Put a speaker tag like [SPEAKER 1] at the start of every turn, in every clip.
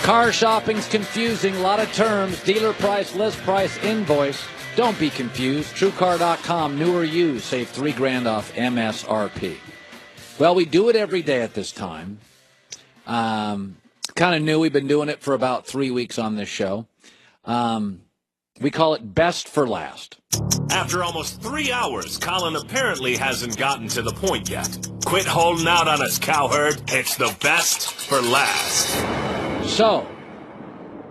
[SPEAKER 1] Car shopping's confusing. A lot of terms. Dealer price, list price, invoice. Don't be confused. TrueCar.com, new or used, save $3,000 off MSRP. Well, we do it every day at this time. Kind of new. We've been doing it for about 3 weeks on this show. We call it Best for Last.
[SPEAKER 2] After almost 3 hours, Colin apparently hasn't gotten to the point yet. Quit holding out on us, cowherd. It's the best for last.
[SPEAKER 1] So,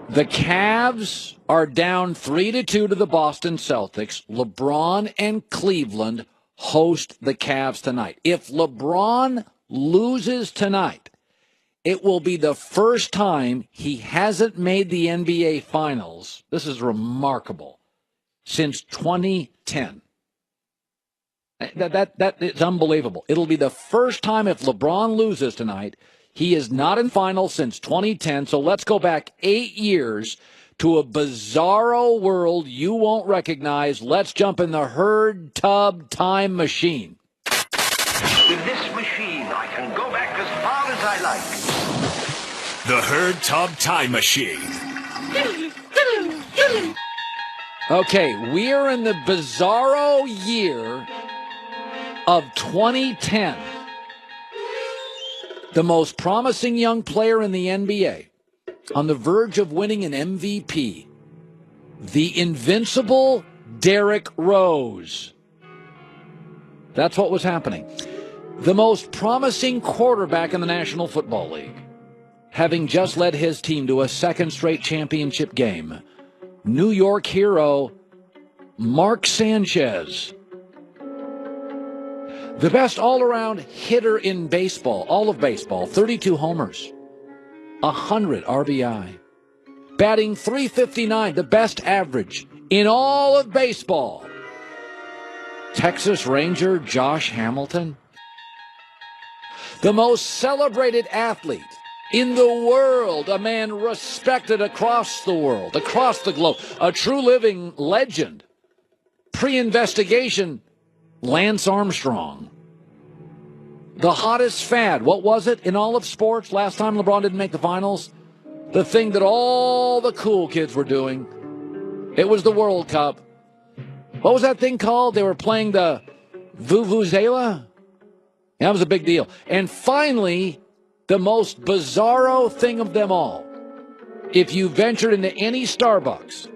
[SPEAKER 1] the Cavs are down 3-2 to the Boston Celtics. LeBron and Cleveland host the Cavs tonight. If LeBron loses tonight, it will be the first time he hasn't made the NBA Finals. This is remarkable. Since 2010. That is unbelievable. It'll be the first time if LeBron loses tonight, he is not in finals since 2010. So let's go back 8 years to a bizarro world you won't recognize. Let's jump in the Herd Tub Time Machine.
[SPEAKER 3] With this machine, I can go back as far as I like.
[SPEAKER 2] The Herd Tub Time Machine.
[SPEAKER 1] Okay, we are in the bizarro year of 2010. The most promising young player in the NBA, on the verge of winning an MVP, the invincible Derrick Rose. That's what was happening. The most promising quarterback in the National Football League, having just led his team to a second straight championship game. New York hero, Mark Sanchez. The best all-around hitter in baseball, all of baseball, 32 homers, 100 RBI. Batting .359, the best average in all of baseball. Texas Ranger Josh Hamilton. The most celebrated athlete in the world, a man respected across the world, across the globe, a true living legend. Pre-investigation, Lance Armstrong. The hottest fad, what was it in all of sports last time LeBron didn't make the finals? The thing that all the cool kids were doing. It was the World Cup. What was that thing called? They were playing the Vuvuzela? That was a big deal. And finally, the most bizarro thing of them all. If you ventured into any Starbucks,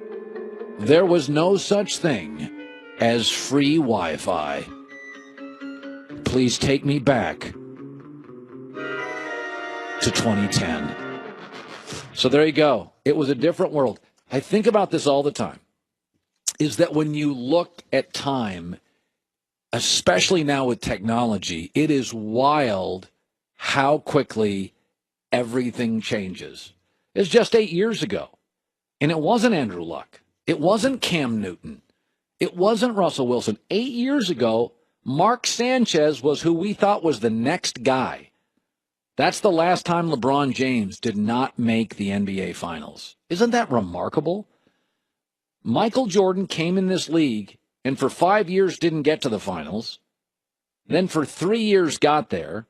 [SPEAKER 1] there was no such thing as free Wi-Fi. Please take me back to 2010. So there you go. It was a different world. I think about this all the time, is that when you look at time, especially now with technology, it is wild how quickly everything changes. It's just 8 years ago. And it wasn't Andrew Luck. It wasn't Cam Newton. It wasn't Russell Wilson. 8 years ago, Mark Sanchez was who we thought was the next guy. That's the last time LeBron James did not make the NBA Finals. Isn't that remarkable? Michael Jordan came in this league and for 5 years didn't get to the finals. Then for 3 years got there.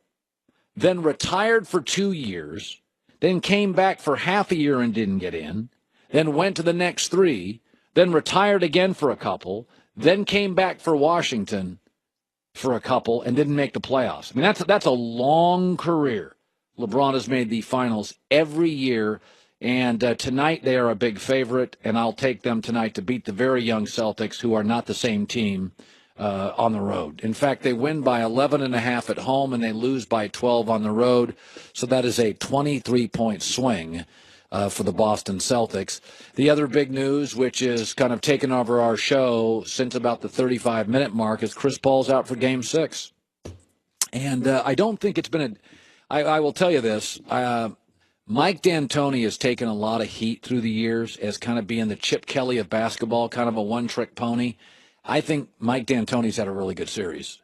[SPEAKER 1] Then retired for 2 years. Then came back for half a year and didn't get in. Then went to the next 3. Then retired again for a couple. Then came back for Washington for a couple and didn't make the playoffs. I mean, that's a long career. LeBron has made the finals every year, and tonight they are a big favorite, and I'll take them tonight to beat the very young Celtics, who are not the same team on the road. In fact, they win by 11.5 at home, and they lose by 12 on the road, so that is a 23-point swing for the Boston Celtics. The other big news, which is kind of taken over our show since about the 35-minute mark, is Chris Paul's out for Game 6. And I don't think it's been I will tell you this. Mike D'Antoni has taken a lot of heat through the years as kind of being the Chip Kelly of basketball, kind of a one-trick pony. I think Mike D'Antoni's had a really good series.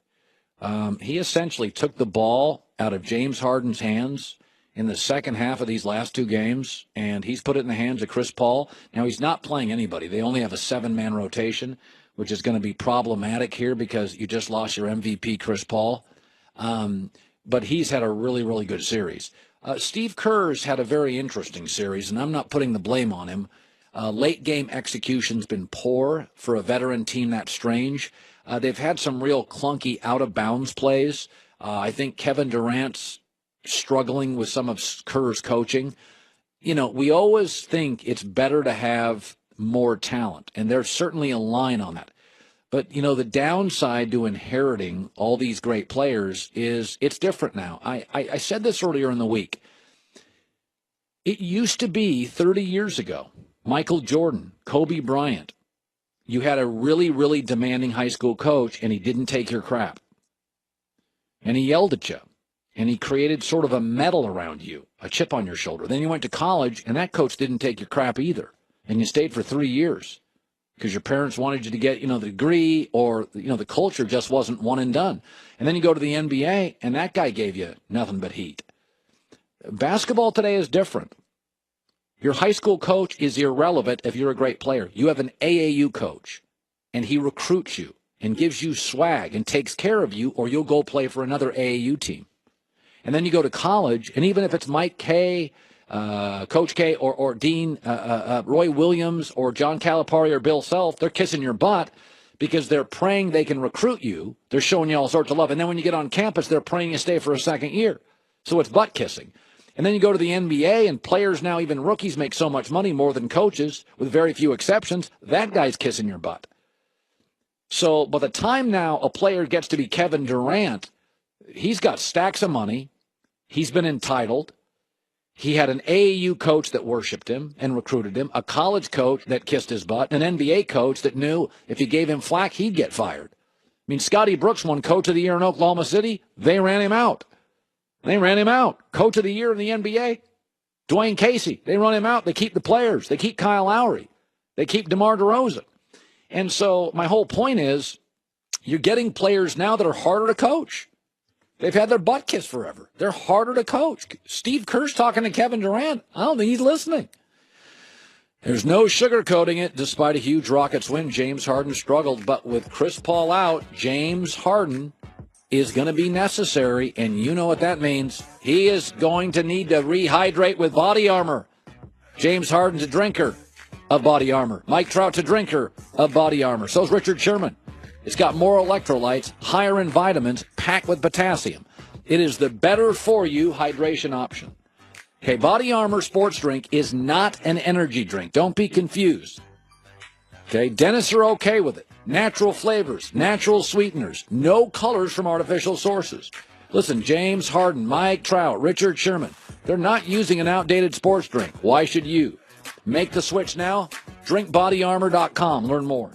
[SPEAKER 1] He essentially took the ball out of James Harden's hands in the second half of these last 2 games, and he's put it in the hands of Chris Paul. Now, he's not playing anybody. They only have a 7-man rotation, which is going to be problematic here because you just lost your MVP, Chris Paul. But he's had a really, really good series. Steve Kerr's had a very interesting series, and I'm not putting the blame on him. Late game execution's been poor for a veteran team that strange. They've had some real clunky out of bounds plays. I think Kevin Durant's struggling with some of Kerr's coaching. You know, we always think it's better to have more talent, and there's certainly a line on that. But, you know, the downside to inheriting all these great players is it's different now. I said this earlier in the week. It used to be 30 years ago, Michael Jordan, Kobe Bryant, you had a really, really demanding high school coach, and he didn't take your crap. And he yelled at you. And he created sort of a medal around you, a chip on your shoulder. Then you went to college, and that coach didn't take your crap either. And you stayed for 3 years because your parents wanted you to get, the degree, or, the culture just wasn't one and done. And then you go to the NBA, and that guy gave you nothing but heat. Basketball today is different. Your high school coach is irrelevant if you're a great player. You have an AAU coach, and he recruits you and gives you swag and takes care of you, or you'll go play for another AAU team. And then you go to college, and even if it's Mike K., Coach K, or Dean, Roy Williams, or John Calipari, or Bill Self, they're kissing your butt because they're praying they can recruit you. They're showing you all sorts of love. And then when you get on campus, they're praying you stay for a second year. So it's butt kissing. And then you go to the NBA, and players now, even rookies, make so much money, more than coaches, with very few exceptions. That guy's kissing your butt. So by the time now a player gets to be Kevin Durant, he's got stacks of money. He's been entitled. He had an AAU coach that worshipped him and recruited him, a college coach that kissed his butt, an NBA coach that knew if you gave him flack, he'd get fired. I mean, Scotty Brooks won Coach of the Year in Oklahoma City. They ran him out. Coach of the Year in the NBA, Dwayne Casey. They run him out. They keep the players. They keep Kyle Lowry. They keep DeMar DeRozan. And so my whole point is you're getting players now that are harder to coach. They've had their butt kissed forever. They're harder to coach. Steve Kerr's talking to Kevin Durant. I don't think he's listening. There's no sugarcoating it. Despite a huge Rockets win, James Harden struggled. But with Chris Paul out, James Harden is going to be necessary, and you know what that means. He is going to need to rehydrate with body armor. James Harden's a drinker of body armor. Mike Trout's a drinker of body armor. So's Richard Sherman. It's got more electrolytes, higher in vitamins, packed with potassium. It is the better-for-you hydration option. Okay, Body Armor Sports Drink is not an energy drink. Don't be confused. Okay, dentists are okay with it. Natural flavors, natural sweeteners, no colors from artificial sources. Listen, James Harden, Mike Trout, Richard Sherman, they're not using an outdated sports drink. Why should you? Make the switch now. DrinkBodyArmor.com. Learn more.